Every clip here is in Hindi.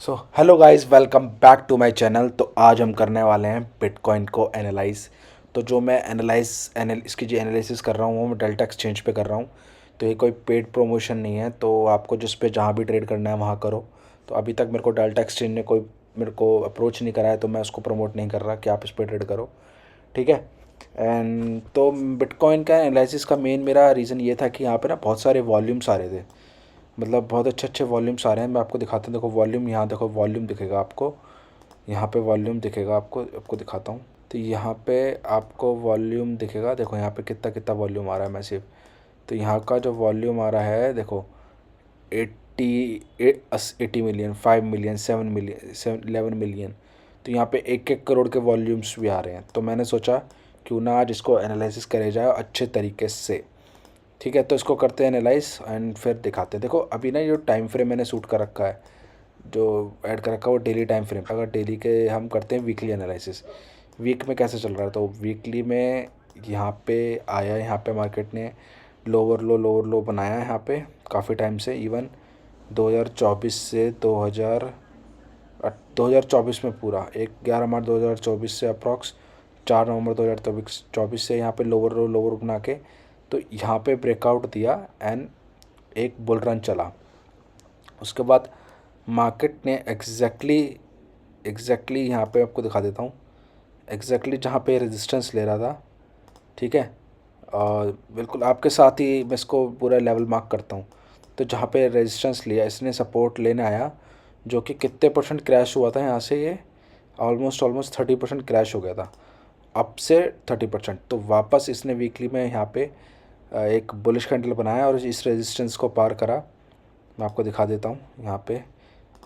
So hello guys, welcome back to my channel. तो आज हम करने वाले हैं बिटकॉइन को एनालाइज। तो जो मैं इसकी जो एनालिसिस कर रहा हूँ वो मैं डेल्टा एक्सचेंज पे कर रहा हूँ। तो ये कोई पेड प्रमोशन नहीं है, तो आपको जिस पे जहाँ भी ट्रेड करना है वहाँ करो। तो अभी तक मेरे को डेल्टा एक्सचेंज ने कोई मेरे को अप्रोच नहीं करा है, तो मैं उसको प्रमोट नहीं कर रहा कि आप इस पर ट्रेड करो। ठीक है। एंड तो बिटकॉइन का एनालिसिस का मेन मेरा रीज़न ये था कि यहाँ पे ना बहुत सारे वॉल्यूम्स आ रहे थे। मतलब बहुत अच्छे अच्छे वॉल्यूम्स आ रहे हैं। मैं आपको दिखाता हूँ, देखो वॉल्यूम, यहाँ देखो वॉल्यूम दिखेगा आपको। यहाँ पे वॉल्यूम दिखेगा आपको, आपको दिखाता हूँ। तो यहाँ पे आपको वॉल्यूम दिखेगा, देखो यहाँ पे कितना कितना वॉल्यूम आ रहा है मैसिव। तो यहाँ का जो वॉल्यूम आ रहा है देखो, 80 मिलियन, 5 मिलियन, 7 मिलियन, 11 मिलियन। तो यहाँ पे 1 1 करोड़ के वॉल्यूम्स भी आ रहे हैं। तो मैंने सोचा क्यों ना आज इसको एनालिसिस करे जाए अच्छे तरीके से। ठीक है, तो इसको करते हैं एनालाइज एंड फिर दिखाते हैं। देखो अभी ना, ये टाइम फ्रेम मैंने शूट कर रखा है, जो ऐड कर रखा है वो डेली टाइम फ्रेम। अगर डेली के हम करते हैं वीकली एनालिसिस, वीक में कैसे चल रहा है, तो वीकली में यहाँ पे आया, यहाँ पे मार्केट ने लोअर लो बनाया है यहाँ पे काफ़ी टाइम से। इवन 2024 से 2024 में पूरा एक 11 मार्च 2024 से अप्रॉक्स 4 नवंबर 2024 से यहाँ पे लोअर बना के तो यहाँ पे ब्रेकआउट दिया एंड एक बुल रन चला। उसके बाद मार्केट ने एग्जैक्टली यहाँ पे आपको दिखा देता हूँ, एग्जैक्टली जहाँ पे रेजिस्टेंस ले रहा था। ठीक है, और बिल्कुल आपके साथ ही मैं इसको पूरा लेवल मार्क करता हूँ। तो जहाँ पे रेजिस्टेंस लिया, इसने सपोर्ट लेने आया, जो कि कितने परसेंट क्रैश हुआ था यहाँ से, ये ऑलमोस्ट 30% क्रैश हो गया था, अप से 30%। तो वापस इसने वीकली में यहाँ पे एक बुलिश कैंडल बनाया और इस रेजिस्टेंस को पार करा। मैं आपको दिखा देता हूँ, यहाँ पे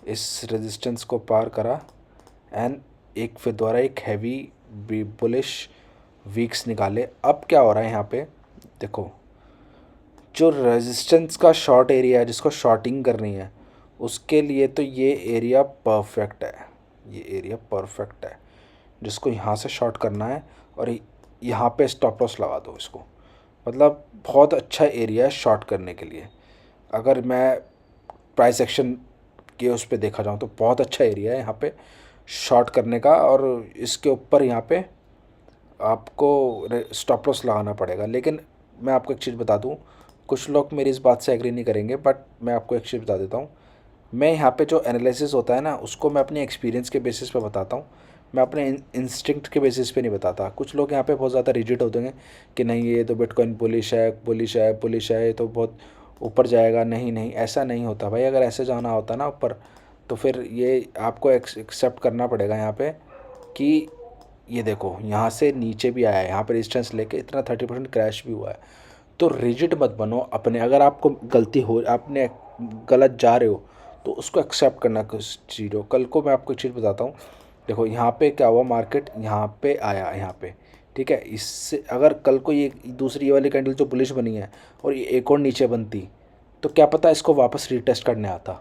इस रेजिस्टेंस को पार करा एंड एक फिर दोबारा एक हैवी बुलिश वीक्स निकाले। अब क्या हो रहा है यहाँ पे, देखो जो रेजिस्टेंस का शॉर्ट एरिया है, जिसको शॉर्टिंग करनी है, उसके लिए तो ये एरिया परफेक्ट है। ये एरिया परफेक्ट है जिसको यहाँ से शॉर्ट करना है, और यहाँ पे स्टॉप लॉस लगा दो इसको। मतलब बहुत अच्छा एरिया है शॉर्ट करने के लिए। अगर मैं प्राइस एक्शन के उस पर देखा जाऊँ तो बहुत अच्छा एरिया है यहाँ पे शॉर्ट करने का। और इसके ऊपर यहाँ पे आपको स्टॉप लॉस लगाना पड़ेगा। लेकिन मैं आपको एक चीज़ बता दूँ, कुछ लोग मेरी इस बात से एग्री नहीं करेंगे, बट मैं आपको एक चीज़ बता देता हूँ। मैं यहाँ पे जो एनालिसिस होता है ना, उसको मैं अपने एक्सपीरियंस के बेसिस पे बताता हूँ। मैं अपने इंस्टिंक्ट के बेसिस पे नहीं बताता। कुछ लोग यहाँ पे बहुत ज़्यादा रिजिड होते हैं कि नहीं ये तो बिटकॉइन बुलिश है, बुलिश है, बुलिश है, ये तो बहुत ऊपर जाएगा। नहीं नहीं, ऐसा नहीं होता भाई। अगर ऐसे जाना होता ना ऊपर, तो फिर ये आपको एक्सेप्ट करना पड़ेगा यहाँ पे कि ये देखो यहाँ से नीचे भी आया है, यहाँ पे रेजिस्टेंस लेके इतना 30% क्रैश भी हुआ है। तो रिजिड मत बनो अपने। अगर आपको गलती हो, आपने गलत जा रहे हो, तो उसको एक्सेप्ट करना जीरो। कल को मैं आपको एक चीज़ बताता हूँ। देखो यहाँ पे क्या हुआ, मार्केट यहाँ पे आया, यहाँ पे ठीक है। इससे अगर कल को ये दूसरी ये वाली कैंडल जो बुलिश बनी है और ये एक और नीचे बनती, तो क्या पता इसको वापस रीटेस्ट करने आता।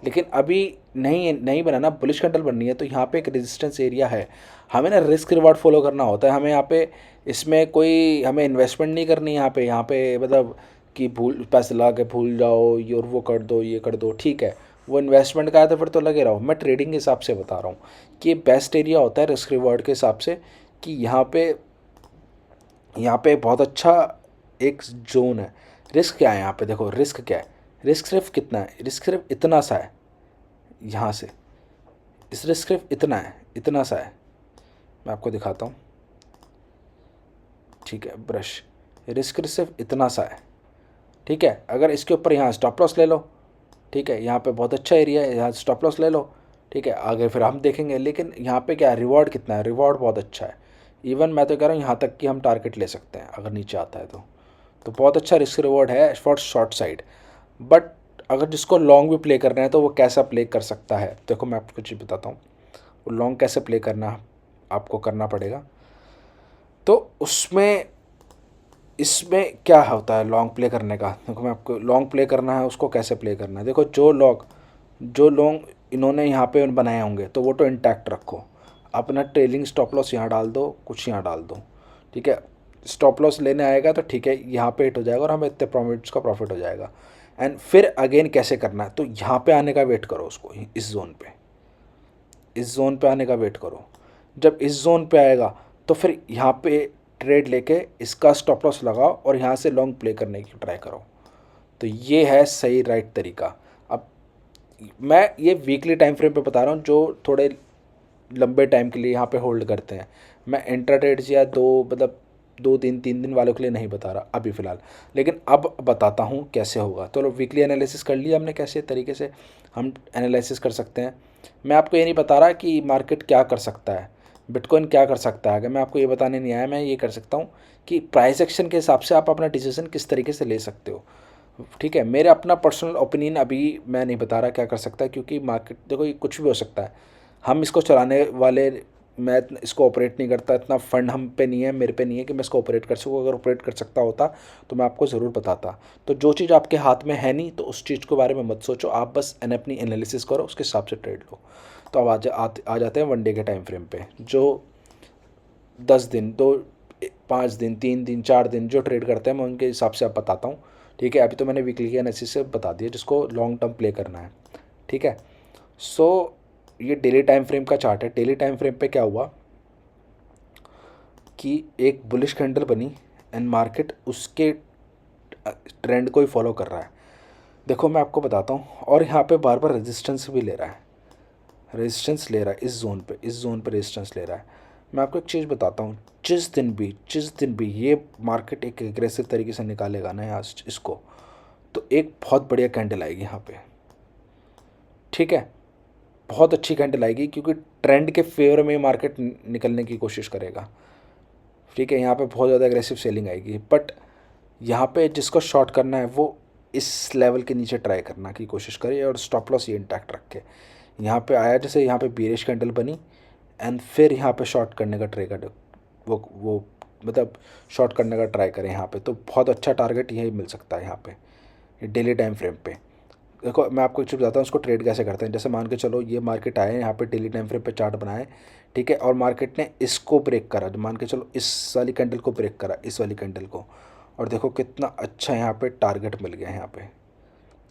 लेकिन अभी नहीं नहीं बना ना, बुलिश कैंडल बननी है, तो यहाँ पे एक रेजिस्टेंस एरिया है। हमें ना रिस्क रिवार्ड फॉलो करना होता है। हमें यहाँ पे इसमें कोई हमें इन्वेस्टमेंट नहीं करनी यहाँ पे मतलब कि भूल पैसे ला के भूल जाओ ये और वो कर दो, ये कर दो। ठीक है, वो इन्वेस्टमेंट का है तो फिर तो लगे रहो। मैं ट्रेडिंग के हिसाब से बता रहा हूँ कि ये बेस्ट एरिया होता है रिस्क रिवार्ड के हिसाब से, कि यहाँ पे बहुत अच्छा एक जोन है। रिस्क क्या है यहाँ पे, देखो रिस्क क्या है, रिस्क सिर्फ कितना है, रिस्क सिर्फ इतना सा है यहाँ से। इस रिस्क सिर्फ इतना है, इतना सा है। मैं आपको दिखाता हूँ, ठीक है, ब्रश। रिस्क सिर्फ इतना सा है। ठीक है, अगर इसके ऊपर यहाँ स्टॉप लॉस ले लो, ठीक है, यहाँ पे बहुत अच्छा एरिया है, यहाँ स्टॉप लॉस ले लो। ठीक है, आगे फिर हम देखेंगे। लेकिन यहाँ पे क्या है, रिवॉर्ड कितना है, रिवॉर्ड बहुत अच्छा है। इवन मैं तो कह रहा हूँ यहाँ तक कि हम टारगेट ले सकते हैं अगर नीचे आता है तो बहुत अच्छा रिस्क रिवॉर्ड है फॉर शॉर्ट साइड। बट अगर जिसको लॉन्ग भी प्ले करना है तो वो कैसा प्ले कर सकता है, देखो मैं आपको चीज़ बताता हूँ। वो लॉन्ग कैसे प्ले करना आपको करना पड़ेगा। तो उसमें इसमें क्या होता है लॉन्ग प्ले करने का, देखो मैं आपको लॉन्ग प्ले करना है उसको कैसे प्ले करना है। देखो जो लॉन्ग इन्होंने यहाँ पे बनाए होंगे तो वो तो इंटैक्ट रखो। अपना ट्रेलिंग स्टॉप लॉस यहाँ डाल दो, कुछ यहाँ डाल दो। ठीक है, स्टॉप लॉस लेने आएगा तो ठीक है, यहाँ पे हिट हो जाएगा और हमें इतने प्रॉफिट्स का प्रॉफिट हो जाएगा। एंड फिर अगेन कैसे करना है, तो यहाँ पे आने का वेट करो उसको, इस जोन पे। इस जोन पे आने का वेट करो। जब इस जोन पे आएगा तो फिर यहाँ पे ट्रेड लेके इसका स्टॉप लॉस लगाओ और यहाँ से लॉन्ग प्ले करने की ट्राई करो। तो ये है सही राइट तरीका। अब मैं ये वीकली टाइम फ्रेम पे बता रहा हूँ जो थोड़े लंबे टाइम के लिए यहाँ पे होल्ड करते हैं। मैं इंट्राडेज या दो दिन 3 दिन वालों के लिए नहीं बता रहा अभी फ़िलहाल, लेकिन अब बताता हूँ कैसे होगा। तो वीकली एनालिसिस कर लिया हमने, कैसे तरीके से हम एनालिसिस कर सकते हैं। मैं आपको ये नहीं बता रहा कि मार्केट क्या कर सकता है, बिटकॉइन क्या कर सकता है। अगर मैं आपको ये बताने नहीं आया, मैं ये कर सकता हूँ कि प्राइस एक्शन के हिसाब से आप अपना डिसीजन किस तरीके से ले सकते हो। ठीक है, मेरे अपना पर्सनल ओपिनियन अभी मैं नहीं बता रहा क्या कर सकता है, क्योंकि मार्केट देखो ये कुछ भी हो सकता है। हम इसको चलाने वाले, मैं इसको ऑपरेट नहीं करता, इतना फंड हम पे नहीं है, मेरे पे नहीं है कि मैं इसको ऑपरेट कर सकूँ। अगर ऑपरेट कर सकता होता तो मैं आपको ज़रूर बताता। तो जो चीज़ आपके हाथ में है नहीं, तो उस चीज़ के बारे में मत सोचो, आप बस अपनी एनालिसिस करो, उसके हिसाब से ट्रेड लो। तो अब आ जाते हैं 1 डे के टाइम फ्रेम पे। जो 10 दिन, 5 दिन, 3 दिन, 4 दिन जो ट्रेड करते हैं, मैं उनके हिसाब से अब बताता हूँ। ठीक है, अभी तो मैंने वीकली के एनालिसिस से बता दिया जिसको लॉन्ग टर्म प्ले करना है। ठीक है, सो ये डेली टाइम फ्रेम का चार्ट है। डेली टाइम फ्रेम पे क्या हुआ कि एक बुलिश कैंडल बनी एंड मार्केट उसके ट्रेंड को ही फॉलो कर रहा है। देखो मैं आपको बताता हूँ, और यहाँ पे बार बार रेजिस्टेंस भी ले रहा है, रेजिस्टेंस ले रहा है इस जोन पे रेजिस्टेंस ले रहा है। मैं आपको एक चीज़ बताता हूँ, जिस दिन भी ये मार्केट एक एग्रेसिव तरीके से निकालेगा ना यहाँ इसको, तो एक बहुत बढ़िया कैंडल आएगी यहाँ पे। ठीक है, बहुत अच्छी कैंडल आएगी, क्योंकि ट्रेंड के फेवर में मार्केट निकलने की कोशिश करेगा। ठीक है, यहाँ पे बहुत ज़्यादा एग्रेसिव सेलिंग आएगी, बट यहाँ पे जिसको शॉर्ट करना है वो इस लेवल के नीचे ट्राई करना की कोशिश करे और स्टॉप लॉस ये इंटैक्ट रखे। यहाँ पे आया, जैसे यहाँ पे बेरिश कैंडल बनी एंड फिर यहाँ पे शॉर्ट करने का ट्राई कर, वो मतलब शॉर्ट करने का ट्राई करें यहाँ पे, तो बहुत अच्छा टारगेट यही मिल सकता है यहाँ पे डेली टाइम फ्रेम पे। देखो मैं आपको एक चीज़ बताता हूँ उसको ट्रेड कैसे करते हैं। जैसे मान के चलो ये मार्केट आए, यहाँ पे डेली टाइम फ्रेम पे चार्ट बनाए, ठीक है, और मार्केट ने इसको ब्रेक करा, मान के चलो इस वाली कैंडल को ब्रेक करा, इस वाली कैंडल को, और देखो कितना अच्छा यहाँ पे टारगेट मिल गया यहाँ पे।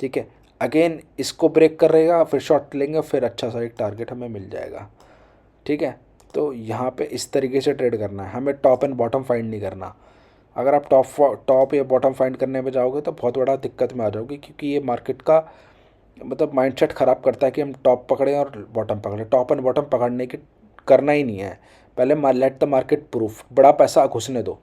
ठीक है, अगेन इसको ब्रेक करेगा, फिर शॉर्ट लेंगे, फिर अच्छा सा एक टारगेट हमें मिल जाएगा। ठीक है, तो यहाँ पे इस तरीके से ट्रेड करना है, हमें टॉप एंड बॉटम फाइंड नहीं करना। अगर आप टॉप या बॉटम फाइंड करने में जाओगे तो बहुत बड़ा दिक्कत में आ जाओगे, क्योंकि ये मार्केट का माइंडसेट ख़राब करता है कि हम टॉप पकड़ें और बॉटम पकड़ें। टॉप एंड बॉटम पकड़ने की करना ही नहीं है। पहले लेट द मार्केट प्रूफ, बड़ा पैसा घुसने दो,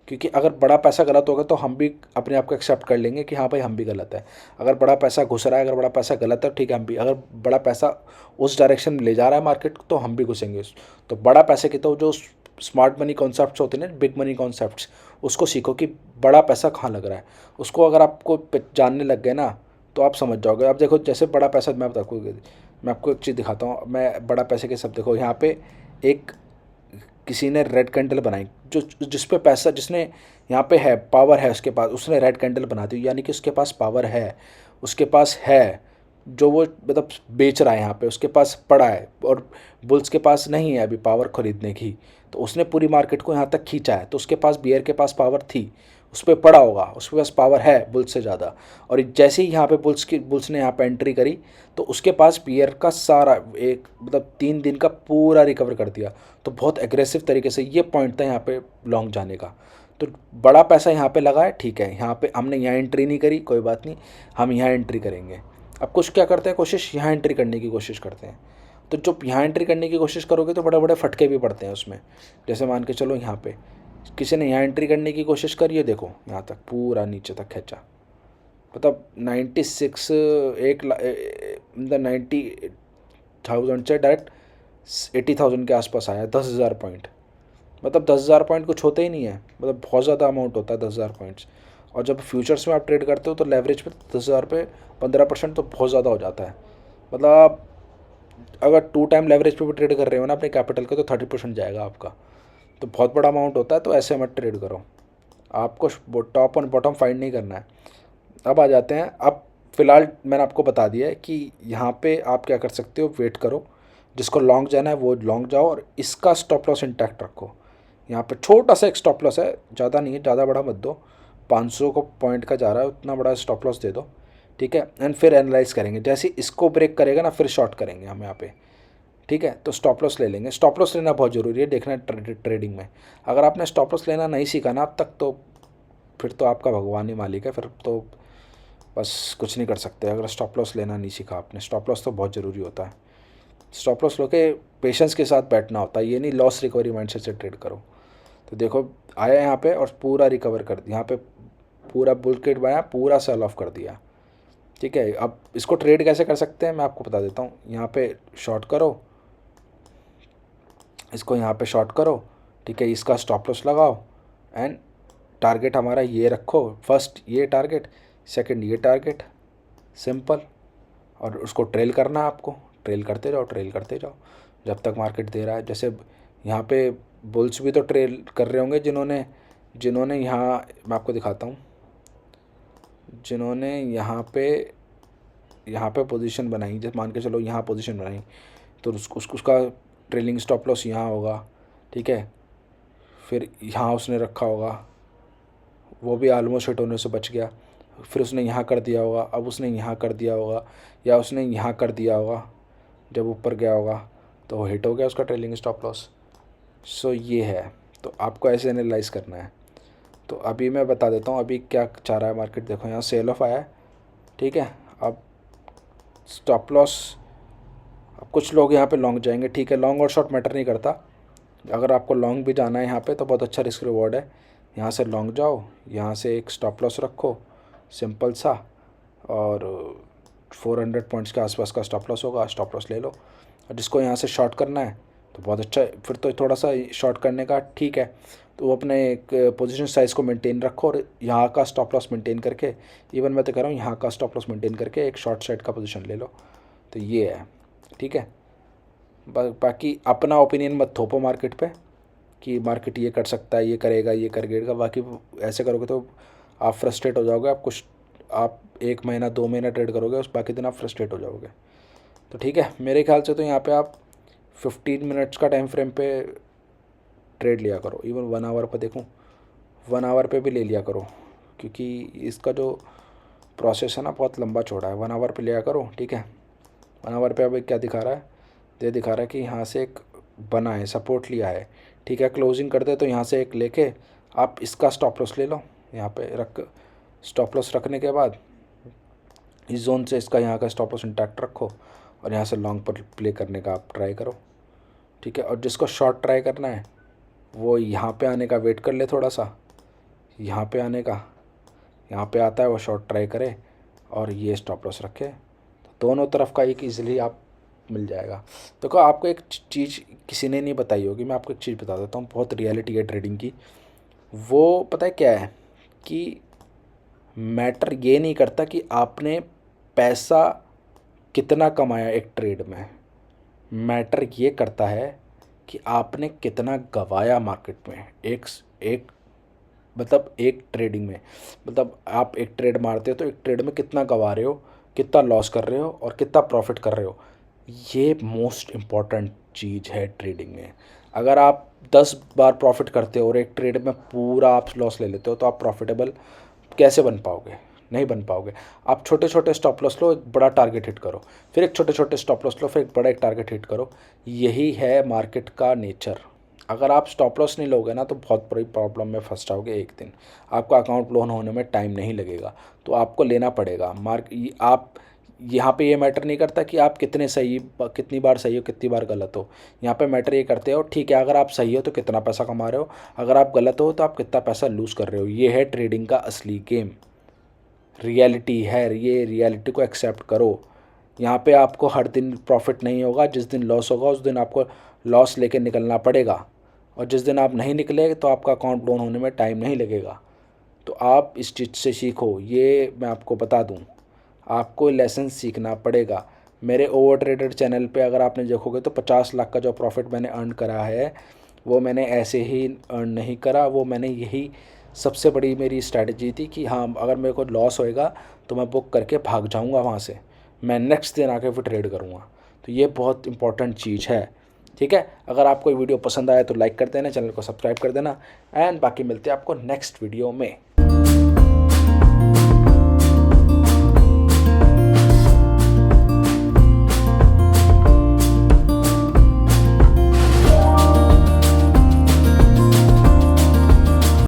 क्योंकि अगर बड़ा पैसा गलत होगा तो हम भी अपने आप को एक्सेप्ट कर लेंगे कि हाँ भाई हम भी गलत है। अगर बड़ा पैसा घुस रहा है, अगर बड़ा पैसा गलत है, ठीक है हम भी, अगर बड़ा पैसा उस डायरेक्शन में ले जा रहा है मार्केट तो हम भी घुसेंगे। तो बड़ा पैसे के तो जो स्मार्ट मनी कॉन्सेप्ट्स होते हैं ना, बिग मनी कॉन्सेप्ट्स, उसको सीखो कि बड़ा पैसा कहाँ लग रहा है। उसको अगर आपको जानने लग गए ना तो आप समझ जाओगे। अब देखो जैसे बड़ा पैसा, मैं आपको एक चीज़ दिखाता हूँ। मैं बड़ा पैसे के सब देखो, यहाँ पे एक किसी ने रेड कैंडल बनाई, जो जिस पे पैसा, जिसने यहाँ पे है पावर है उसके पास, उसने रेड कैंडल बना दी, यानी कि उसके पास पावर है, उसके पास है, जो वो बेच रहा है यहाँ पे उसके पास पड़ा है, और बुल्स के पास नहीं है अभी पावर खरीदने की, तो उसने पूरी मार्केट को यहाँ तक खींचा है। तो उसके पास बियर के पास पावर थी, उस पर पड़ा होगा, उसके पास पावर है बुल्स से ज़्यादा। और जैसे ही यहाँ पे बुल्स ने यहाँ पे एंट्री करी तो उसके पास बियर का सारा एक 3 दिन का पूरा रिकवर कर दिया। तो बहुत एग्रेसिव तरीके से ये पॉइंट था यहाँ पे लॉन्ग जाने का। तो बड़ा पैसा यहाँ पे लगा है, ठीक है, यहाँ पे हमने यहाँ एंट्री नहीं करी, कोई बात नहीं, हम यहाँ एंट्री करेंगे। अब कुछ क्या करते हैं, कोशिश यहाँ एंट्री करने की कोशिश करते हैं। तो जब यहाँ एंट्री करने की कोशिश करोगे तो बड़े बड़े फटके भी पड़ते हैं उसमें। जैसे मान के चलो यहाँ पे किसी ने यहाँ एंट्री करने की कोशिश करी है, देखो यहाँ तक पूरा नीचे तक खींचा, 96 90,000 से डायरेक्ट 80,000 के आसपास आया, 10,000 पॉइंट। 10,000 पॉइंट कुछ होते ही नहीं है, बहुत ज़्यादा अमाउंट होता है 10,000 पॉइंट्स। और जब फ्यूचर्स में आप ट्रेड करते हो तो लेवरेज पे 10,000 पे 15% तो बहुत ज़्यादा हो जाता है। आप अगर 2 टाइम लेवरेज पे भी ट्रेड कर रहे हो ना अपने कैपिटल का, तो 30% जाएगा आपका, तो बहुत बड़ा अमाउंट होता है। तो ऐसे मत ट्रेड करो, आपको टॉप और बॉटम फाइंड नहीं करना है। अब आ जाते हैं, अब फ़िलहाल मैंने आपको बता दिया है कि यहाँ पे आप क्या कर सकते हो, वेट करो, जिसको लॉन्ग जाना है वो लॉन्ग जाओ, और इसका स्टॉप लॉस इंटैक्ट रखो। यहाँ पे छोटा सा एक स्टॉप लॉस है, ज़्यादा नहीं है, ज़्यादा बड़ा मत दो, 500 को पॉइंट का जा रहा है, उतना बड़ा स्टॉप लॉस दे दो। ठीक है, एंड फिर एनालाइज करेंगे, जैसे इसको ब्रेक करेगा ना फिर शॉर्ट करेंगे हम यहाँ पे। ठीक है। तो स्टॉप लॉस ले लेंगे। स्टॉप लॉस लेना बहुत ज़रूरी है देखना ट्रेडिंग में। अगर आपने स्टॉप लॉस लेना नहीं सीखा ना अब तक, तो फिर तो आपका भगवान ही मालिक है, फिर तो बस कुछ नहीं कर सकते अगर स्टॉप लॉस लेना नहीं सीखा आपने। स्टॉप लॉस तो बहुत ज़रूरी होता है। स्टॉप लॉस लो के पेशेंस के साथ बैठना होता है, ये नहीं लॉस रिकवरी माइंडसेट से ट्रेड करो। तो देखो आया यहाँ पे और पूरा रिकवर कर दिया, यहाँ पे पूरा बुलकेट बनाया, पूरा सेल ऑफ कर दिया, ठीक है। अब इसको ट्रेड कैसे कर सकते हैं मैं आपको बता देता हूँ। यहाँ पे शॉर्ट करो, इसको यहाँ पे शॉर्ट करो, ठीक है। इसका स्टॉप लॉस लगाओ एंड टारगेट हमारा ये रखो, फर्स्ट ये टारगेट, सेकंड ये टारगेट, सिंपल। और उसको ट्रेल करना है आपको, ट्रेल करते जाओ, ट्रेल करते जाओ जब तक मार्केट दे रहा है। जैसे यहाँ पे बुल्स भी तो ट्रेल कर रहे होंगे जिन्होंने यहाँ मैं आपको दिखाता हूँ, जिन्होंने यहाँ पे पोजीशन बनाई, जैसे मान के चलो यहाँ पोजीशन बनाई, तो उसका ट्रेलिंग स्टॉप लॉस यहाँ होगा, ठीक है। फिर यहाँ उसने रखा होगा, वो भी ऑलमोस्ट हिट होने से बच गया। फिर उसने यहाँ कर दिया होगा, अब उसने यहाँ कर दिया होगा, या उसने यहाँ कर दिया होगा, जब ऊपर गया होगा तो वो हिट हो गया उसका ट्रेलिंग स्टॉप लॉस। सो ये है, तो आपको ऐसे एनालाइज करना है। तो अभी मैं बता देता हूँ अभी क्या चाह रहा है मार्केट। देखो यहाँ सेल ऑफ आया है, ठीक है। अब स्टॉप लॉस, अब कुछ लोग यहाँ पे लॉन्ग जाएंगे, ठीक है। लॉन्ग और शॉर्ट मैटर नहीं करता, अगर आपको लॉन्ग भी जाना है यहाँ पे तो बहुत अच्छा रिस्क रिवॉर्ड है। यहाँ से लॉन्ग जाओ, यहाँ से एक स्टॉप लॉस रखो सिंपल सा, और 400 पॉइंट्स के आसपास का स्टॉप लॉस होगा, स्टॉप लॉस ले लो। और जिसको यहाँ से शॉर्ट करना है तो बहुत अच्छा है, फिर तो थोड़ा सा शॉर्ट करने का ठीक है, तो वो अपने एक पोजीशन साइज़ को मेंटेन रखो और यहाँ का स्टॉप लॉस मेंटेन करके, इवन मैं तो कह रहा हूँ यहाँ का स्टॉप लॉस मेंटेन करके एक शॉर्ट साइड का पोजीशन ले लो। तो ये है, ठीक है। बाकी अपना ओपिनियन मत थोपो मार्केट पे कि मार्केट ये कर सकता है, ये करेगा, ये करेगा। बाकी ऐसे करोगे तो आप फ्रस्ट्रेट हो जाओगे। आप 1 महीना 2 महीना ट्रेड करोगे, उस बाकी दिन आप फ्रस्ट्रेट हो जाओगे। तो ठीक है, मेरे ख्याल से तो यहाँ पे आप 15 मिनट्स का टाइम फ्रेम पे ट्रेड लिया करो। इवन 1 आवर पर देखूँ, 1 आवर पे भी ले लिया करो, क्योंकि इसका जो प्रोसेस है ना बहुत लंबा चौड़ा है। 1 आवर पे लिया करो, ठीक है। 1 आवर पे अब क्या दिखा रहा है, ये दिखा रहा है कि यहाँ से एक बना है, सपोर्ट लिया है, ठीक है। क्लोजिंग करते तो यहाँ से एक लेके आप इसका स्टॉप लॉस ले लो, यहाँ पे रख। स्टॉप लॉस रखने के बाद इस जोन से इसका यहाँ का स्टॉप लॉस इंटैक्ट रखो और यहाँ से लॉन्ग पर प्ले करने का आप ट्राई करो, ठीक है। और जिसको शॉर्ट ट्राई करना है वो यहाँ पे आने का वेट कर ले थोड़ा सा, यहाँ पे आने का, यहाँ पे आता है वो शॉर्ट ट्राई करे और ये स्टॉप लॉस रखे, तो दोनों तरफ का एक ईजिली आप मिल जाएगा। देखो आपको एक चीज़ किसी ने नहीं बताई होगी, मैं आपको एक चीज़ बता देता हूँ, बहुत रियलिटी है ट्रेडिंग की। वो पता है क्या है कि मैटर ये नहीं करता कि आपने पैसा कितना कमाया एक ट्रेड में, मैटर ये करता है कि आपने कितना गवाया मार्केट में। एक ट्रेडिंग में, मतलब आप एक ट्रेड मारते हो तो एक ट्रेड में कितना गवा रहे हो, कितना लॉस कर रहे हो और कितना प्रॉफिट कर रहे हो, ये मोस्ट इम्पॉर्टेंट चीज़ है ट्रेडिंग में। अगर आप 10 बार प्रॉफिट करते हो और एक ट्रेड में पूरा आप लॉस ले लेते हो तो आप प्रॉफिटेबल कैसे बन पाओगे, नहीं बन पाओगे। आप छोटे छोटे स्टॉप लॉस लो, एक बड़ा टारगेट हिट करो, फिर एक छोटे छोटे स्टॉप लॉस लो, फिर एक बड़ा एक टारगेट हिट करो। यही है मार्केट का नेचर। अगर आप स्टॉप लॉस नहीं लोगे ना तो बहुत बड़ी प्रॉब्लम में फंस जाओगे। एक दिन आपका अकाउंट क्लोज होने में टाइम नहीं लगेगा, तो आपको लेना पड़ेगा। आप यहाँ पे ये मैटर नहीं करता कि आप कितनी बार सही हो कितनी बार गलत हो। यहाँ पे मैटर ये करते हो, ठीक है, अगर आप सही हो तो कितना पैसा कमा रहे हो, अगर आप गलत हो तो आप कितना पैसा लूज़ कर रहे हो। ये है ट्रेडिंग का असली गेम, रियलिटी है ये। रियलिटी को एक्सेप्ट करो। यहाँ पे आपको हर दिन प्रॉफिट नहीं होगा, जिस दिन लॉस होगा उस दिन आपको लॉस लेके निकलना पड़ेगा, और जिस दिन आप नहीं निकले तो आपका अकाउंट डाउन होने में टाइम नहीं लगेगा। तो आप इस चीज़ से सीखो, ये मैं आपको बता दूँ, आपको लेसन सीखना पड़ेगा। मेरे ओवर ट्रेडेड चैनल पे अगर आपने देखोगे तो 50 लाख का जो प्रॉफिट मैंने अर्न करा है वो मैंने ऐसे ही अर्न नहीं करा, वो मैंने यही सबसे बड़ी मेरी स्ट्रैटेजी थी कि हाँ अगर मेरे को लॉस होएगा तो मैं बुक करके भाग जाऊँगा वहाँ से, मैं नेक्स्ट दिन आके फिर ट्रेड करूँगा। तो ये बहुत इंपॉर्टेंट चीज़ है, ठीक है। अगर आपको ये वीडियो पसंद आया तो लाइक कर देना, चैनल को सब्सक्राइब कर देना, एंड बाकी मिलते हैं आपको नेक्स्ट वीडियो में।